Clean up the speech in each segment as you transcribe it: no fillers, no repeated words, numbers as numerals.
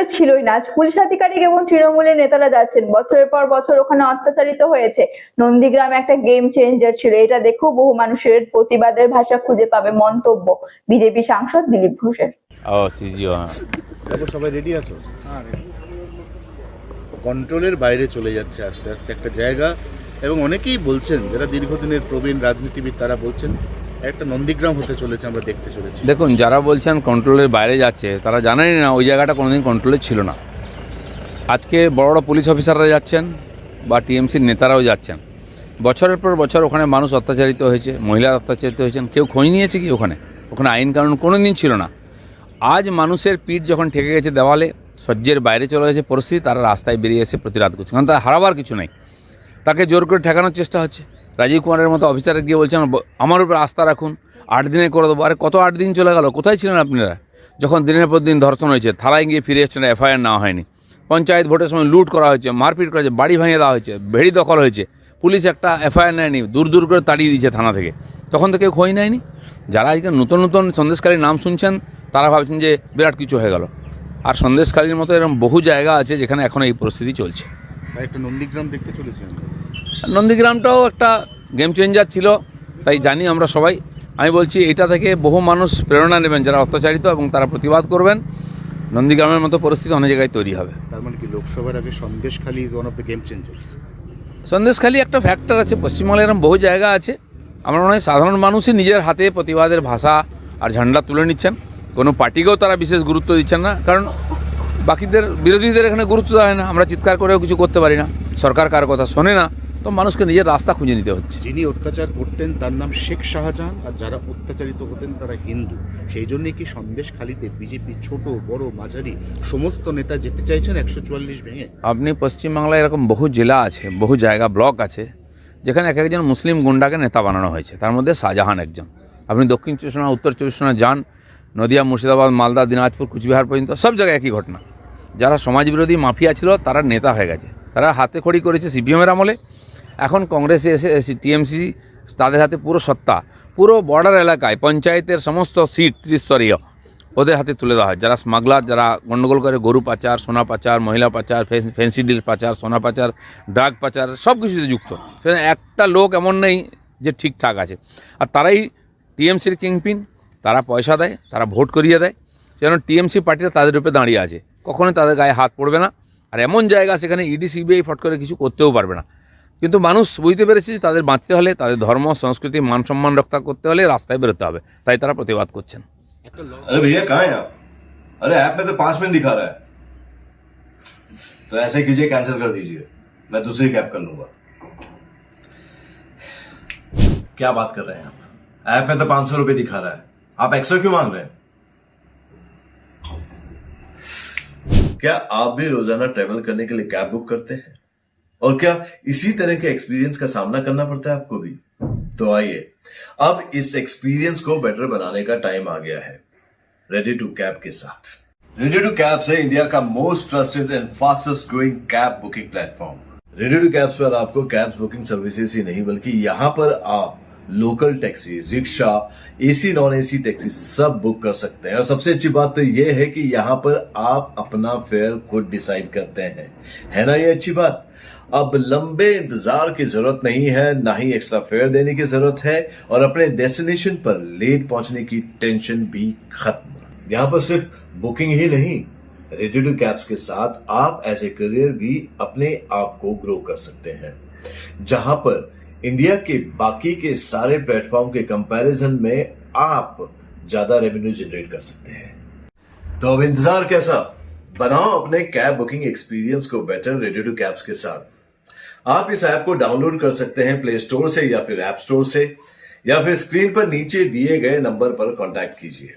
এটা ছিলই না। আজ পুলিশ আধিকারিক এবং তৃণমূলের নেতারা যাচ্ছেন, বছরের পর বছর ওখানে অত্যাচারিত হয়েছে। নন্দীগ্রামে একটা গেম চেঞ্জার ছিল, এটা দেখেও বহু মানুষের প্রতিবাদের ভাষা খুঁজে পাবে। মন্তব্য বিজেপি সাংসদ দিলীপ ঘোষের। দেখো সবাই রেডি আছো? কন্ট্রোলের বাইরে চলে যাচ্ছে আস্তে আস্তে একটা জায়গা, এবং অনেকেই বলছেন যারা দীর্ঘদিনের প্রবীণ রাজনীতিবিদ তারা বলছেন একটা নন্দীগ্রাম হতে চলেছে, আমরা দেখতে চলেছি। দেখুন, যারা বলছেন কন্ট্রোলের বাইরে যাচ্ছে তারা জানেনই না ওই জায়গাটা কোনোদিন কন্ট্রোলে ছিল না। আজকে বড় বড় পুলিশ অফিসাররা যাচ্ছেন বা টিএমসির নেতারাও যাচ্ছেন। বছরের পর বছর ওখানে মানুষ অত্যাচারিত হয়েছে, মহিলারা অত্যাচারিত হয়েছেন। কেউ খোঁজ নিয়েছে কি? ওখানে ওখানে আইন কানুন কোনো দিন ছিল না। আজ মানুষের পিঠ যখন ঠেকে গেছে দেওয়ালে, সহ্যের বাইরে চলে গেছে পরিস্থিতি, তারা রাস্তায় বেরিয়ে এসে প্রতিবাদ করছে, কারণ তারা হারাবার কিছু নেই। তাকে জোর করে ঠেকানোর চেষ্টা হচ্ছে। রাজীব কুমারের মতো অফিসারে গিয়ে বলছেন আমার উপর আস্থা রাখুন, 8 দিনে করে দেবো। আরে কত 8 দিন চলে গেল, কোথায় ছিলেন আপনারা যখন দিনের পর দিন ধর্ষণ হয়েছে? থানায় গিয়ে ফিরে এসছেন, এফআইআর নেওয়া হয়নি। পঞ্চায়েত ভোটের সময় লুট করা হয়েছে, মারপিট করা হয়েছে, বাড়ি ভেঙে দেওয়া হয়েছে, ভেড়ি দখল হয়েছে, পুলিশ একটা এফআইআর নেয়নি, দূর দূর করে তাড়িয়ে দিয়েছে থানা থেকে। তখন তো কেউ খোঁজ নেয়নি। যারা আজকে নতুন নতুন সন্দেশকারীর নাম শুনছেন তারা ভাবছেন যে বিরাট কিছু হয়ে গেল। আর সন্দেশকারীর মতো এরকম বহু জায়গা আছে যেখানে এখন এই পরিস্থিতি চলছে। একটা নন্দীগ্রাম দেখতে চলেছি আমরা। নন্দীগ্রামটাও একটা গেম চেঞ্জার ছিল, তাই জানি আমরা সবাই। আমি বলছি এটা থেকে বহু মানুষ প্রেরণা নেবেন যারা অত্যাচারিত, এবং তারা প্রতিবাদ করবেন। নন্দীগ্রামের মতো পরিস্থিতি অনেক জায়গায় তৈরি হবে। তার মানে কি লোকসভার আগে Sandeshkhali is one of the game changers? Sandeshkhali একটা ফ্যাক্টর আছে, পশ্চিমবাংলায় এরকম বহু জায়গা আছে। আমার মনে হয় সাধারণ মানুষই নিজের হাতে প্রতিবাদের ভাষা আর ঝান্ডা তুলে নিচ্ছেন। কোনো পার্টিকেও তারা বিশেষ গুরুত্ব দিচ্ছেন না, কারণ বাকিদের বিরোধীদের এখানে গুরুত্ব দেওয়া হয় না। আমরা চিৎকার করেও কিছু করতে পারি না, সরকার কার কথা শোনে না, তো মানুষকে নিজের রাস্তা খুঁজে নিতে হচ্ছে। যিনি অত্যাচার করতেন তার নাম শেখ শাহজাহান, আর যারা অত্যাচারিত হতেন তারা হিন্দু। সেই জন্যই কি সন্দেশখালীতে বিজেপি ছোট বড় মাঝারি সমস্ত নেতা যেতে চাইছেন 144 ভেঙে? আপনি পশ্চিমবাংলায় এরকম বহু জেলা আছে, বহু জায়গা ব্লক আছে যেখানে এক একজন মুসলিম গুন্ডাকে নেতা বানানো হয়েছে, তার মধ্যে শাহজাহান একজন। আপনি দক্ষিণ 24 পরগনা, উত্তর 24 পরগনা যান, নদিয়া, মুর্শিদাবাদ, মালদা, দিনাজপুর, কুচবিহার পর্যন্ত সব জায়গায় একই ঘটনা। যারা সমাজবিরোধী মাফিয়া ছিল তারা নেতা হয়ে গেছে, তারা হাতে খড়ি করেছে সিপিএমের আমলে। এখন কংগ্রেসে এসে টিএমসি তাদের হাতে পুরো সত্তা, পুরো বর্ডার এলাকায় পঞ্চায়েতের সমস্ত সিট ত্রিস্তরীয় ওদের হাতে তুলে দেওয়া হয়। যারা স্মাগলার, যারা গণ্ডগোল করে, গরু পাচার, সোনা পাচার, মহিলা পাচার, ফ্যান্সি ডিল পাচার, সোনা পাচার, ড্রাগ পাচার, সব কিছুতে যুক্ত। সেখানে একটা লোক এমন নেই যে ঠিকঠাক আছে। আর তারাই টিএমসির কিংপিন, তারা পয়সা দেয়, তারা ভোট করিয়ে দেয়। সেজন্য টিএমসি পার্টিটা তাদের উপরে দাঁড়িয়ে আছে, কখনোই তাদের গায়ে হাত পড়বে না। আর এমন জায়গা সেখানে ইডি সিবিআই ফট করে কিছু করতেও পারবে না। কিন্তু মানুষ বুঝতে পেরেছে যে তাদের বাঁচতে হলে, তাদের ধর্ম সংস্কৃতি মান সম্মান রক্ষা করতে হলে রাস্তায় বেরোতে হবে, তাই তারা প্রতিবাদ করছেন। अरे भैया कहाँ हैं आप? अरे ऐप में तो 5 मिनट दिखा रहा है। तो ऐसे कीजिए, कैंसिल कर दीजिए, मैं दूसरी कैब कर लूंगा। क्या बात कर रहे हैं आप? ऐप में तो 500 रुपए दिखा रहा है, आप एक्स्ट्रा क्यों मांग रहे हैं? क्या आप भी रोजाना ट्रेवल करने के लिए कैब बुक करते हैं? और क्या इसी तरह के एक्सपीरियंस का सामना करना पड़ता है आपको भी? तो आइए, अब इस एक्सपीरियंस को बेटर बनाने का टाइम आ गया है रेडी टू कैब के साथ। रेडी टू कैब से इंडिया का most trusted and fastest growing cab booking platform. Ready to cabs पर आपको कैब्स बुकिंग सर्विसेज ही नहीं बल्कि यहाँ पर आप local taxi, rickshaw, AC non AC taxi सब बुक कर सकते हैं। और सबसे अच्छी बात तो ये है कि यहाँ पर आप अपना फेयर खुद डिसाइड करते हैं, है ना ये अच्छी बात? अब लंबे इंतजार की जरूरत नहीं है, ना ही एक्स्ट्रा फेयर देने की जरूरत है, और अपने डेस्टिनेशन पर लेट पहुंचने की टेंशन भी खत्म। यहाँ पर सिर्फ बुकिंग ही नहीं, रेडी टू कैब्स के साथ आप एज ए करियर भी अपने आप को ग्रो कर सकते हैं, जहां पर इंडिया के बाकी के सारे प्लेटफॉर्म के कंपैरिजन में आप ज्यादा रेवेन्यू जनरेट कर सकते हैं। तो अब इंतजार कैसा? बनाओ अपने कैब बुकिंग एक्सपीरियंस को बेटर रेडी टू कैब्स के साथ। आप इस ऐप को डाउनलोड कर सकते हैं प्ले स्टोर से या फिर ऐप स्टोर से, या फिर स्क्रीन पर नीचे दिए गए नंबर पर कांटेक्ट कीजिए।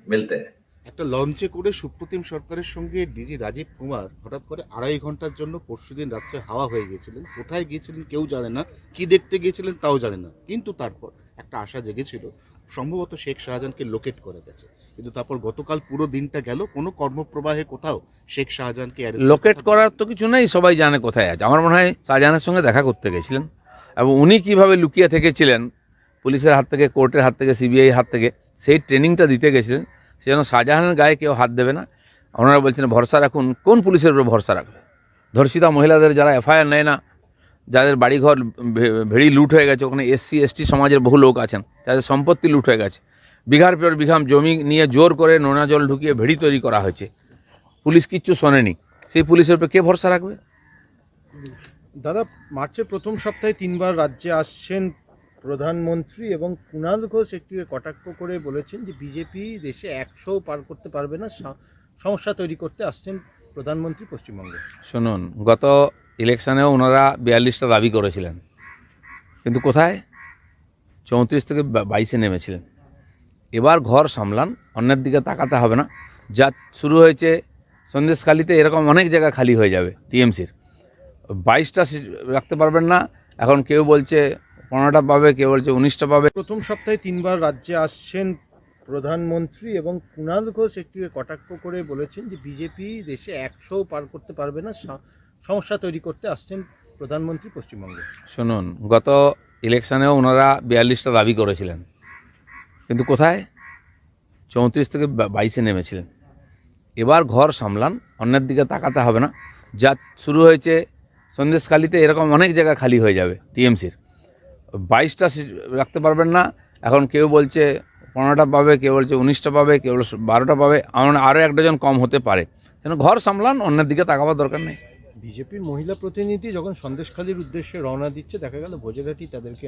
मिलते हैं। একটা লঞ্চে করে সুপ্রতিম সরকারের সঙ্গে ডিজি রাজীব কুমার হঠাৎ করে 2.5 ঘন্টার জন্য পরশুদিন রাত্রে হাওয়া হয়ে গিয়েছিলেন। কোথায় গিয়েছিলেন কেউ জানে না, কি দেখতে গিয়েছিলেন তাও জানে না। কিন্তু তারপর একটা আশা জেগেছিল, সম্ভবত শেখ শাহজাহানকে লোকেট করে গেছে। কিন্তু তারপর গতকাল পুরো দিনটা গেল, কোনো কর্মপ্রবাহে কোথাও শেখ শাহজাহানকে লোকেট করার তো কিছু নেই, সবাই জানে কোথায় আছে। আমার মনে হয় শাহজাহানের সঙ্গে দেখা করতে গেছিলেন, এবং উনি কীভাবে লুকিয়ে থেকেছিলেন পুলিশের হাত থেকে, কোর্টের হাত থেকে, সিবিআই হাত থেকে, সেই ট্রেনিংটা দিতে গেছিলেন। সেজন্য শাহজাহানের গায়ে কেউ হাত দেবে না। ওনারা বলছেন ভরসা রাখুন, কোন পুলিশের উপরে ভরসা রাখবে? ধর্ষিতা মহিলাদের যারা এফআইআর নেয় না, যাদের বাড়িঘর ভেড়ি লুট হয়ে গেছে, ওখানে এসসি এসটি সমাজের বহু লোক আছেন যাদের সম্পত্তি লুট হয়ে গেছে, বিঘার পর বিঘা জমি নিয়ে জোর করে নোনা জল ঢুকিয়ে ভেড়ি তৈরি করা হয়েছে, পুলিশ কিচ্ছু শোনেনি, সেই পুলিশের উপরে কে ভরসা রাখবে? দাদা, মার্চের প্রথম সপ্তাহে 3বার রাজ্যে আসছেন প্রধানমন্ত্রী এবং কুণাল ঘোষ একটি কটাক্ষ করে বলেছেন যে বিজেপি দেশে 100 পার করতে পারবে না, সমস্যা তৈরি করতে আসছেন প্রধানমন্ত্রী পশ্চিমবঙ্গে। শুনুন, গত ইলেকশনেও ওনারা 42টা দাবি করেছিলেন, কিন্তু কোথায়? 34 থেকে 22-এ নেমেছিলেন। এবার ঘর সামলান, অন্যের দিকে তাকাতে হবে না। যা শুরু হয়েছে সন্দেশখালিতে, এরকম অনেক জায়গা খালি হয়ে যাবে টিএমসির। 22টা সিট রাখতে পারবেন না, এখন কেউ বলছে 15টা পাবে, কেউ বলছে 19টা পাবে। প্রথম সপ্তাহে 3বার রাজ্যে আসছেন প্রধানমন্ত্রী এবং কুণাল ঘোষ একটি কটাক্ষ করে বলেছেন যে বিজেপি দেশে 100 পার করতে পারবে না, সমস্যা তৈরি করতে আসছেন প্রধানমন্ত্রী পশ্চিমবঙ্গে। শুনুন, গত ইলেকশনেও ওনারা 42টা দাবি করেছিলেন, কিন্তু কোথায়? 34 থেকে 22-এ নেমেছিলেন। এবার ঘর সামলান, অন্যের দিকে তাকাতে হবে না। যা শুরু হয়েছে সন্দেশখালিতে, এরকম অনেক জায়গা খালি হয়ে যাবে টিএমসির। 22টা সিট রাখতে পারবেন না, এখন কেউ বলছে 15টা পাবে, কেউ বলছে 19টা পাবে, কেউ বলছে 12টা পাবে, আরও 1 ডজন কম হতে পারে। কেন ঘর সামলান, অন্যের দিকে তাকাবার দরকার নেই। বিজেপির মহিলা প্রতিনিধি যখন সন্দেশখালির উদ্দেশ্যে রওনা দিচ্ছে, দেখা গেল ভোজেরহাটি তাদেরকে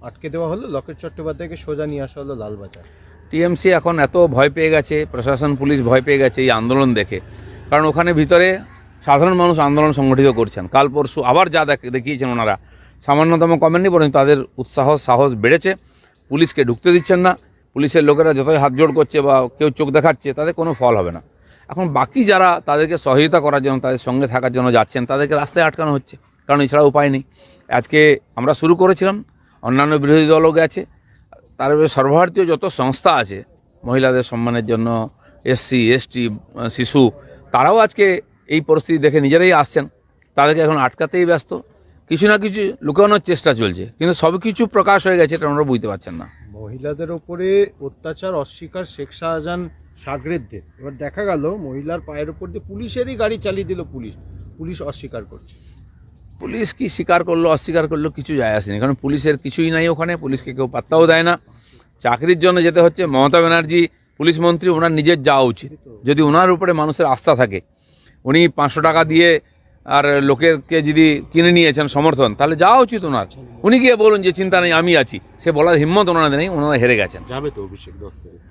আটকে দেওয়া হলো, লকেট চট্টোপাধ্যায়কে সোজা নিয়ে আসা হলো লালবাজার। টিএমসি এখন এত ভয় পেয়ে গেছে, প্রশাসন পুলিশ ভয় পেয়ে গেছে এই আন্দোলন দেখে, কারণ ওখানে ভিতরে সাধারণ মানুষ আন্দোলন সংগঠিত করছেন। কাল পরশু আবার যা দেখিয়েছেন ওনারা, সামান্যতম কমেননি, বরং তাদের উৎসাহ সাহস বেড়েছে। পুলিশকে ঢুকতে দিচ্ছেন না, পুলিশের লোকেরা যতই হাত জোড় করছে বা কেউ চোখ দেখাচ্ছে, তাদের কোনো ফল হবে না। এখন বাকি যারা তাদেরকে সহযোগিতা করার জন্য, তাদের সঙ্গে থাকার জন্য যাচ্ছেন, তাদেরকে রাস্তায় আটকানো হচ্ছে, কারণ এছাড়া উপায় নেই। আজকে আমরা শুরু করেছিলাম, অন্যান্য বিরোধী দলও গেছে, তার সর্বভারতীয় যত সংস্থা আছে মহিলাদের সম্মানের জন্য, এসসি এসটি শিশু, তারাও আজকে এই পরিস্থিতি দেখে নিজেরাই আসছেন। তাদেরকে এখন আটকাতেই ব্যস্ত, কিছু না কিছু লুকানোর চেষ্টা চলছে, কিন্তু সব কিছু প্রকাশ হয়ে গেছে, এটা ওনারা বুঝতে পারছেন না। মহিলাদের ওপরে অত্যাচার অস্বীকার শেখ শাহজাহান সাগরেদদের, এবার দেখা গেল মহিলার পায়ের ওপর দিয়ে পুলিশেরই গাড়ি চালিয়ে দিল, পুলিশ অস্বীকার করছে। পুলিশ কি স্বীকার করলো অস্বীকার করলো কিছু যায় আসেনি, কারণ পুলিশের কিছুই নাই ওখানে, পুলিশকে কেউ পাত্তাও দেয় না। চাকরির জন্য যেতে হচ্ছে। মমতা ব্যানার্জি পুলিশ মন্ত্রী, ওনার নিজের যাওয়া উচিত। যদি ওনার উপরে মানুষের আস্থা থাকে, উনি 500 টাকা দিয়ে আর লোকেরকে যদি কিনে নিয়েছেন সমর্থন, তাহলে যাওয়া উচিত ওনার। উনি গিয়ে বলুন যে চিন্তা নেই আমি আছি, সে বলার হিম্মত ওনাদের নেই, ওনারা হেরে গেছেন। যাবে তো অভিষেক 10 তারিখ।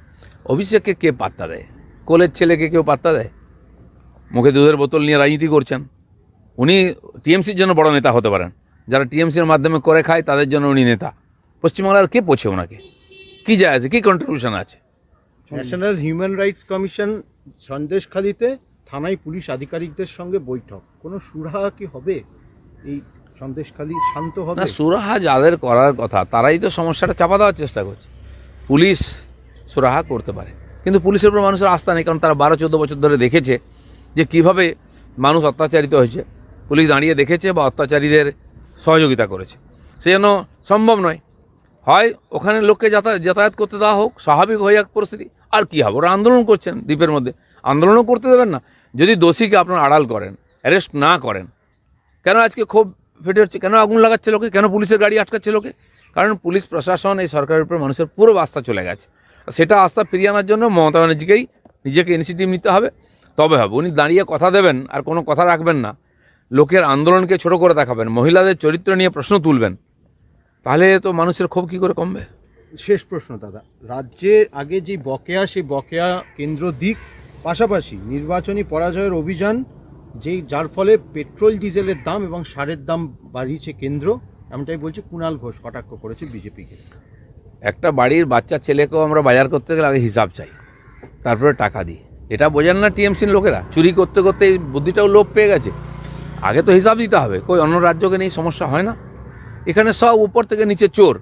অভিষেককে কে পাত্তা দেয়? কোলের ছেলেকে কেউ পাত্তা দেয়? মুখে দুধের বোতল নিয়ে রাজনীতি করছেন। উনি টিএমসির জন্য বড় নেতা হতে পারেন, যারা টিএমসির মাধ্যমে করে খায় তাদের জন্য উনি নেতা। পশ্চিমবাংলার কে পোছে ওনাকে? কি যায় আছে, কি কন্ট্রিবিউশন আছে? ন্যাশনাল হিউম্যান রাইটস কমিশন সন্দেশখালিতে থানায় পুলিশ আধিকারিকদের সঙ্গে বৈঠক, কোনো সুরাহা কি হবে? এই সন্দেশখালি শান্ত হবে? না, সুরাহা যাদের করার কথা তারাই তো সমস্যাটা চাপা দেওয়ার চেষ্টা করছে। পুলিশ সুরাহা করতে পারে, কিন্তু পুলিশের উপর মানুষের আস্থা নেই, কারণ তারা 12-14 বছর ধরে দেখেছে যে কিভাবে মানুষ অত্যাচারিত হয়েছে। পুলিশ দাঁড়িয়ে দেখেছে বা অত্যাচারীদের সহযোগিতা করেছে, সেই জন্য সম্ভব নয়। হয় ওখানে লোককে যাতায়াত করতে দেওয়া হোক, স্বাভাবিক হয়ে যাক পরিস্থিতি। আর কী হবে, ওরা আন্দোলন করছেন দ্বীপের মধ্যে, আন্দোলনও করতে দেবেন না। যদি দোষীকে আপনারা আড়াল করেন, অ্যারেস্ট না করেন, কেন আজকে ক্ষোভ ফেটে হচ্ছে? কেন আগুন লাগাচ্ছে লোকে? কেন পুলিশের গাড়ি আটকাচ্ছে লোকে? কারণ পুলিশ প্রশাসন এই সরকারের উপর মানুষের পুরো আস্থা চলে গেছে। সেটা আস্থা ফিরিয়ে আনার জন্য মমতা ব্যানার্জিকেই নিজেকে ইনিশিয়েটিভ নিতে হবে, তবে হবে। উনি দাঁড়িয়ে কথা দেবেন আর কোনো কথা রাখবেন না, লোকের আন্দোলনকে ছোট করে দেখাবেন, মহিলাদের চরিত্র নিয়ে প্রশ্ন তুলবেন, তাহলে তো মানুষের ক্ষোভ কী করে কমবে? শেষ প্রশ্ন দাদা, রাজ্যে আগে যে বকেয়া, সেই বকেয়া কেন্দ্র দিক, পাশাপাশি নির্বাচনী পরাজয়ের অভিযান, যার ফলে পেট্রোল ডিজেলের দাম এবং সারের দাম বাড়িয়েছে কেন্দ্র, এমনটাই বলছে কুণাল ঘোষ, কটাক্ষ করেছে বিজেপিকে। একটা বাড়ির বাচ্চা ছেলেকেও আমরা বাজার করতে গেলে আগে হিসাব চাই, তারপরে টাকা দিই। এটা বোঝেন না টিএমসির লোকেরা? চুরি করতে করতে এই বুদ্ধিটাও লোপ পেয়ে গেছে। আগে তো হিসাব দিতে হবে। কই অন্য রাজ্যকে নিয়ে সমস্যা হয় না? এখানে সব উপর থেকে নিচে চোর,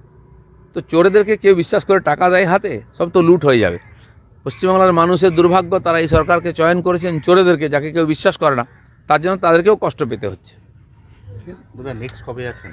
তো চোরেদেরকে কেউ বিশ্বাস করে টাকা দেয় হাতে, সব তো লুট হয়ে যাবে। পশ্চিমবাংলার মানুষের দুর্ভাগ্য, তারা এই সরকারকে চয়ন করেছেন চোরেদেরকে, যাকে কেউ বিশ্বাস করে না, তার জন্য তাদেরকেও কষ্ট পেতে হচ্ছে। দাদা নেক্সট কবে আছেন?